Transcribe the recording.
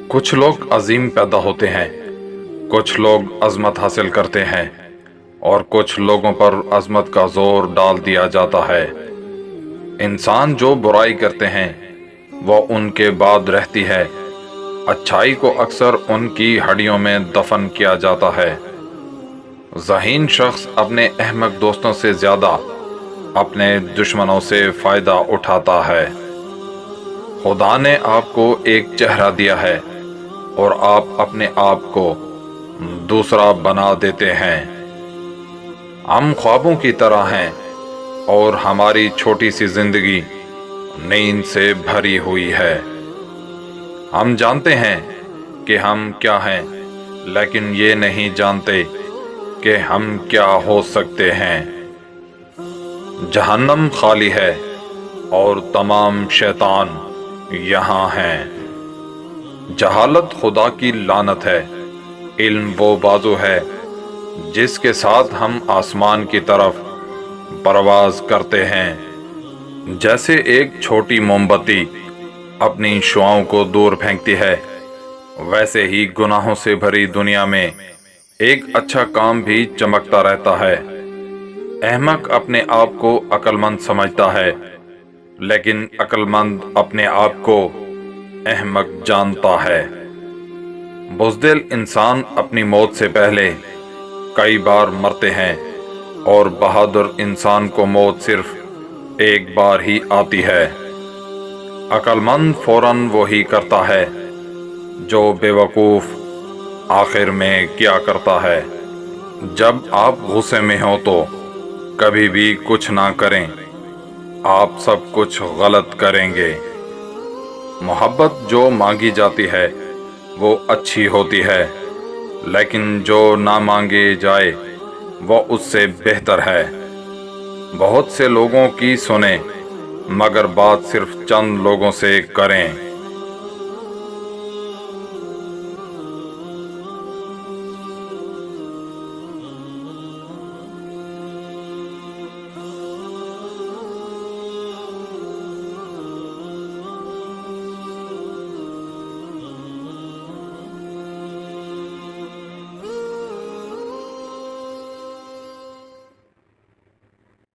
کچھ لوگ عظیم پیدا ہوتے ہیں، کچھ لوگ عظمت حاصل کرتے ہیں، اور کچھ لوگوں پر عظمت کا زور ڈال دیا جاتا ہے۔ انسان جو برائی کرتے ہیں وہ ان کے بعد رہتی ہے، اچھائی کو اکثر ان کی ہڈیوں میں دفن کیا جاتا ہے۔ ذہین شخص اپنے احمق دوستوں سے زیادہ اپنے دشمنوں سے فائدہ اٹھاتا ہے۔ خدا نے آپ کو ایک چہرہ دیا ہے اور آپ اپنے آپ کو دوسرا بنا دیتے ہیں۔ ہم خوابوں کی طرح ہیں اور ہماری چھوٹی سی زندگی نیند سے بھری ہوئی ہے۔ ہم جانتے ہیں کہ ہم کیا ہیں، لیکن یہ نہیں جانتے کہ ہم کیا ہو سکتے ہیں۔ جہنم خالی ہے اور تمام شیطان یہاں ہیں۔ جہالت خدا کی لعنت ہے۔ علم وہ بازو ہے جس کے ساتھ ہم آسمان کی طرف پرواز کرتے ہیں۔ جیسے ایک چھوٹی موم بتی اپنی شعاؤں کو دور پھینکتی ہے، ویسے ہی گناہوں سے بھری دنیا میں ایک اچھا کام بھی چمکتا رہتا ہے۔ احمق اپنے آپ کو عقل مند سمجھتا ہے، لیکن عقل مند اپنے آپ کو احمق جانتا ہے۔ بزدل انسان اپنی موت سے پہلے کئی بار مرتے ہیں، اور بہادر انسان کو موت صرف ایک بار ہی آتی ہے۔ عقل مند فوراً وہی کرتا ہے جو بے وقوف آخر میں کیا کرتا ہے۔ جب آپ غصے میں ہوں تو کبھی بھی کچھ نہ کریں، آپ سب کچھ غلط کریں گے۔ محبت جو مانگی جاتی ہے وہ اچھی ہوتی ہے، لیکن جو نہ مانگے جائے وہ اس سے بہتر ہے۔ بہت سے لوگوں کی سنیں، مگر بات صرف چند لوگوں سے کریں۔